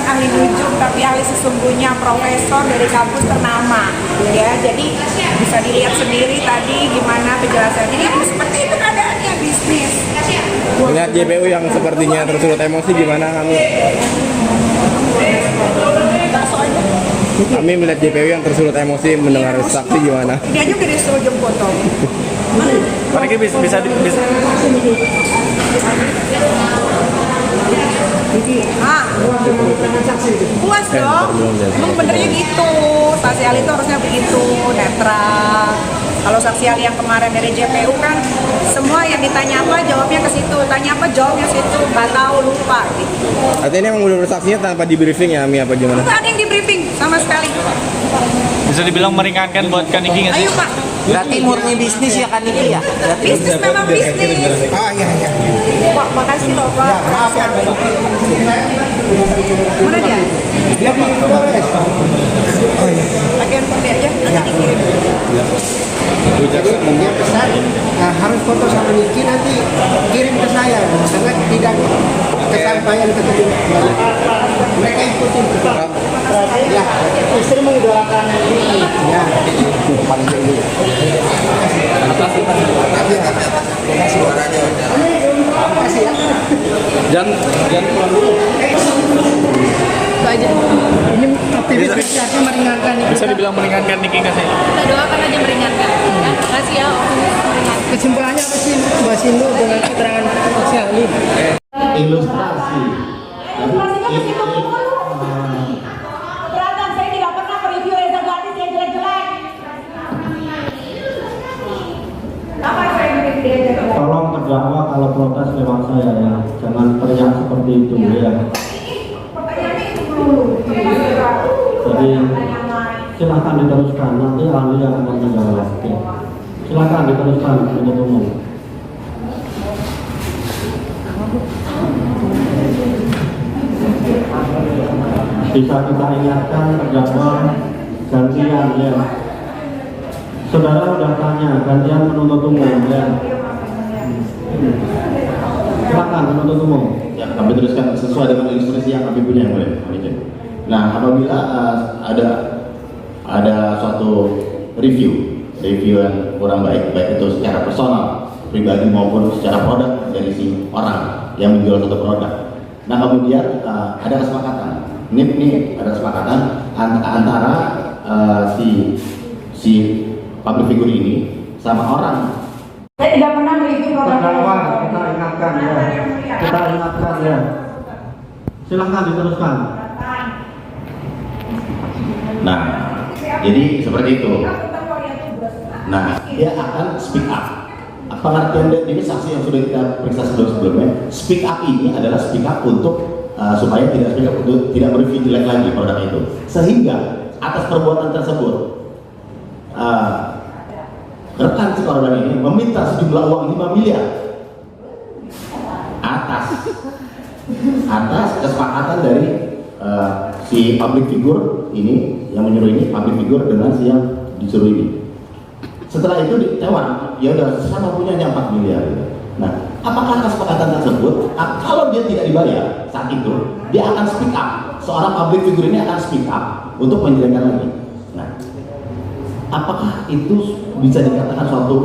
ahli nujum, tapi ahli sesungguhnya profesor dari kampus ternama. Ya, jadi bisa dilihat sendiri tadi gimana penjelasannya. Jadi seperti itu keadaannya bisnis. Melihat JPU yang sepertinya tersulut emosi gimana kamu? Kami melihat JPU yang tersulut emosi mendengar saksi gimana? Dia juga disuruh jemput foto. Mereka bisa. Puas dong. Emang benernya gitu. Saksi ahli itu harusnya begitu, netral. Kalau saksi ahli yang kemarin dari JPU kan semua yang ditanya apa jawabnya ke situ, tanya apa jawabnya situ, nggak tahu, lupa gitu. Artinya emang udah saksinya tanpa di briefing ya, Ami, apa gimana? Nggak ada yang di briefing sama sekali. Bisa dibilang meringankan buat Kaniki nggak sih? Ayo Pak. Berarti murni bisnis ya kan ini ya? Berarti Bisnis memang bisnis. Ah iya iya. Pak, makasih loh Pak. Ya, maaf ya. Mana dia? Dia di Flores. Oh iya. Bagian kopi aja, nanti dikirim. Jadi dia pesan harus foto sama Niki nanti kirim ke saya karena tidak kesampaian ke mereka ikutin. Ya, istri mengidolakan Niki. Ya. Jangan pulang dulu. Itu aja. Ini aktivitasnya meringankan. Bisa dibilang meringankan Niki nggak sih? Kita doakan aja meringankan. Ya, makasih ya meringankan. Kesimpulannya apa sih Mbak Sindu dengan keterangan saksi ahli? Ilustrasi. Keberatan, saya tidak pernah mereview Reza Gadis yang jelek-jelek. Apa saya mereview dia jelek-jelek? Tolong terdakwa kalau protes lewat saya ya, jangan teriak seperti itu ya. Pertanyaannya itu dulu. Jadi silakan diteruskan, nanti ahli yang akan menjawab. Oke. Silakan diteruskan penuntut umum. Bisa kita ingatkan terdakwa gantian ya. Saudara udah tanya gantian penuntut umum ya. Silakan penuntut umum. Ya, kami teruskan sesuai dengan instruksi yang kami punya, boleh. Nah, apabila ada suatu review yang kurang baik itu secara personal, pribadi maupun secara produk dari si orang yang menjual satu produk. Nah, kemudian ada kesepakatan. Ini ada kesepakatan antara si public figure ini sama orang. Saya tidak pernah mereview produk. Terdakwa kita ingatkan ya. Kita ingatkan ya. Silahkan diteruskan. Nah, jadi seperti itu. Nah, dia akan speak up. Pengertian dari saksi yang sudah kita periksa sebelumnya, speak up ini adalah speak up untuk supaya tidak speak up untuk tidak berpikir jelek lagi produk itu. Sehingga atas perbuatan tersebut, rekan si korban ini meminta sejumlah uang 5 miliar atas kesepakatan dari si public figure ini yang menyuruh ini, public figure dengan si yang disuruh ini. Setelah itu ditewar, ya udah sama punyanya 4 miliar. Nah, apakah kesepakatan tersebut kalau dia tidak dibayar saat itu, dia akan speak up. Seorang public figure ini akan speak up untuk menjelekkan lagi. Nah, apakah itu bisa dikatakan suatu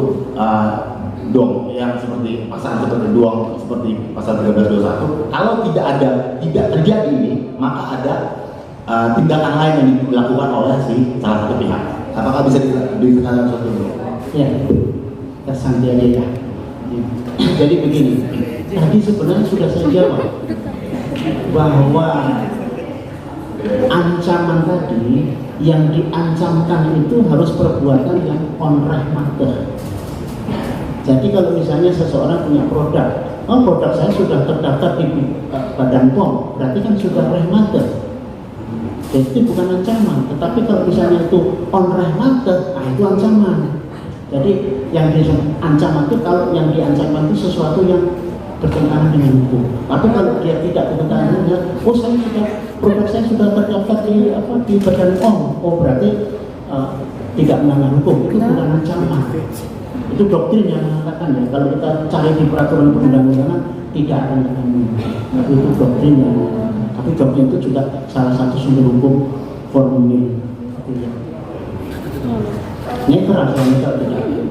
dong yang seperti pasal seperti doang seperti pasal 1321? Kalau tidak terjadi ini, maka ada tindakan lain yang dilakukan oleh si salah satu pihak. Apakah bisa dikatakan suatu dong? Ya, tersantai aja ya. Jadi begini, tadi sebenarnya sudah saya jawab bahwa ancaman tadi yang diancamkan itu harus perbuatan yang on rahmatah. Jadi kalau misalnya seseorang punya produk, produk saya sudah terdaftar di Badan POM, berarti kan sudah rahmatah. Jadi itu bukan ancaman, tetapi kalau misalnya itu on rahmatah, itu ancaman. Jadi yang diancam itu kalau yang diancamkan itu sesuatu yang bertentangan dengan hukum. Tapi kalau dia tidak bertentangan dengan, produk saya sudah terdaftar di Badan POM, berarti tidak melanggar hukum. Itu bukan ancaman. Itu doktrin yang mengatakan ya. Kalau kita cari di peraturan perundang-undangan tidak akan terjadi. Itu doktrin yang Tapi jawabnya itu juga salah satu sumber hukum formil. Ini keras tidak.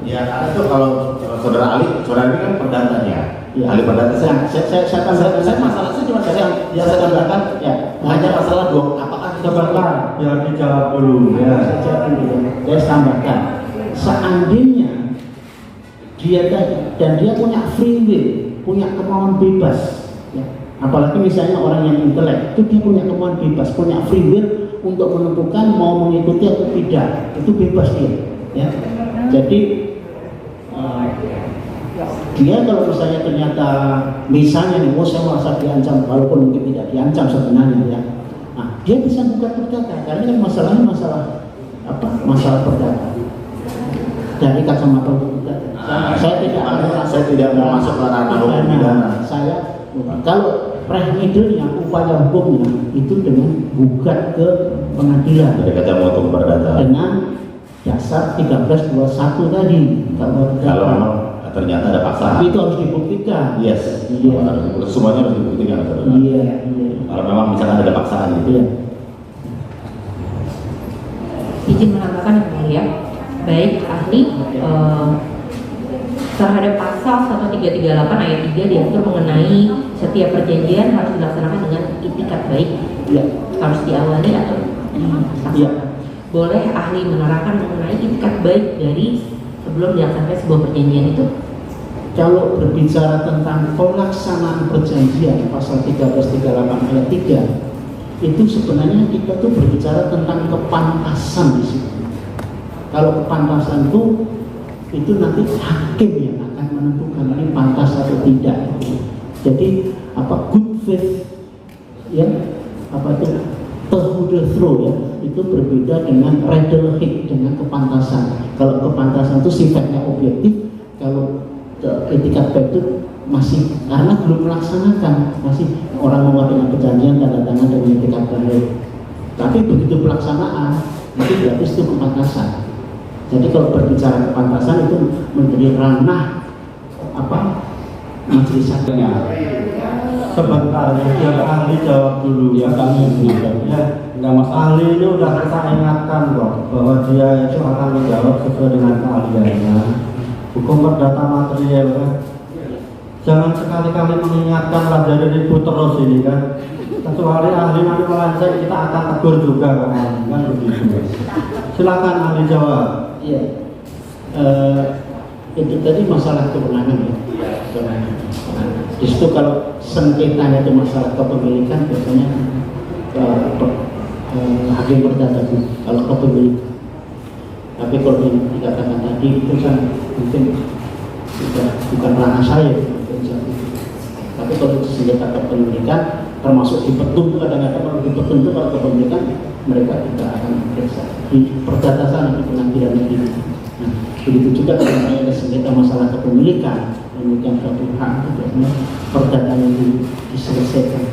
Ya, itu kalau saudara Ali kan perdatanya. Ya. Ali perdata Saya masalah saya cuma yang saya katakan ya hanya masalah dua apakah Sebentar, biar dijawab dulu ya. Saya tambahkan, seandainya dia dan dia punya free will, punya kemauan bebas, ya. Apalagi misalnya orang yang intelek, itu dia punya kemauan bebas, punya free will untuk menentukan mau mengikuti atau tidak, itu bebas dia, ya. Jadi dia kalau misalnya ternyata misalnya nih, saya merasa diancam, walaupun mungkin tidak diancam sebenarnya, ya. Nah, dia bisa buka perdata, karena kan masalahnya masalah perdata dari kacamata hukum perdata. Saya tidak mau masuk ke ranah hukum pidana. Kalau remedialnya, upaya hukumnya itu dengan gugat ke pengadilan dari kacamata hukum perdata dengan dasar 1321 tadi. Kalau memang ternyata ada paksaan. Tapi itu harus dibuktikan. Yes. Iya. Semuanya harus dibuktikan. Iya. Kalau memang misalkan ada paksaan gitu. Iya. Izin menambahkan yang mulia, baik ahli terhadap pasal 1338 ayat 3 diatur mengenai setiap perjanjian harus dilaksanakan dengan itikat baik, Iya. harus diawali atau dilaksanakan. Iya. Boleh ahli menerangkan mengenai itikat baik dari sebelum dilaksanakan sebuah perjanjian itu? Kalau berbicara tentang pelaksanaan perjanjian pasal 1338 ayat 3, itu sebenarnya kita tuh berbicara tentang kepantasan di situ. Kalau kepantasan itu nanti hakim yang akan menentukan ini pantas atau tidak. Jadi good faith, ya, terhuder ya, itu berbeda dengan redelic, dengan kepantasan. Kalau kepantasan itu sifatnya objektif, kalau etikat baik itu masih karena belum melaksanakan, masih orang membuat perjanjian tanda tangan dengan etikat baik. Tapi begitu pelaksanaan itu berarti itu kepantasan. Jadi kalau berbicara kepantasan itu menjadi ranah majelis hakim. Sebentar, biar ahli jawab dulu ya kami. Ya, ahli ini udah kita ingatkan kok bahwa dia itu akan menjawab sesuai dengan keahliannya. Hukum perdata material kan. Jangan sekali-kali mengingatkan lah dari ribut terus ini kan. Kecuali ahli nanti melenceng kita akan tegur juga kan begitu. Silakan ahli jawab. Iya. Itu tadi masalah kewenangan ya. Justru kalau sengketanya itu masalah kepemilikan biasanya hakim perdata kalau kepemilikan. Tapi kalau yang dikatakan tadi itu kan mungkin bukan ranah saya. Tapi kalau itu sengketa kepemilikan termasuk di petun, kadang-kadang kalau di petun itu kalau kepemilikan mereka tidak akan periksa di perdata sana di pengadilan negeri. Nah, begitu juga kalau ada sengketa masalah kepemilikan, kemudian suatu hak itu biasanya perdatanya diselesaikan.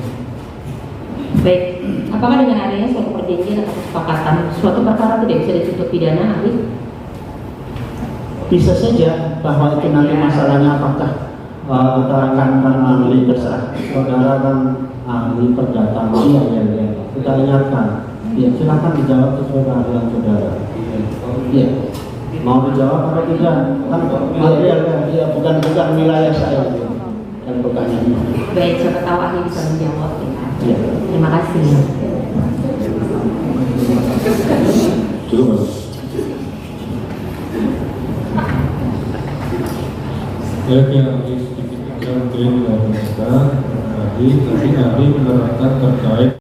Baik, apakah dengan adanya suatu perjanjian atau kesepakatan suatu perkara tidak bisa dituntut pidana, ahli? Bisa saja bahwa itu nanti masalahnya apakah Kita akan ahli terserah. saudara kan ahli perdata material ya. Kita ingatkan. Ya, silakan dijawab sesuai keahlian saudara. Iya. Mau dijawab atau tidak? Kan material kan. Iya, bukan wilayah saya. Dan pertanyaannya. Baik, siapa tahu ahli bisa menjawab ya. Iya. Terima kasih. Cukup mas. Baik, yang sedikit aja mungkin dari mereka tadi menerangkan terkait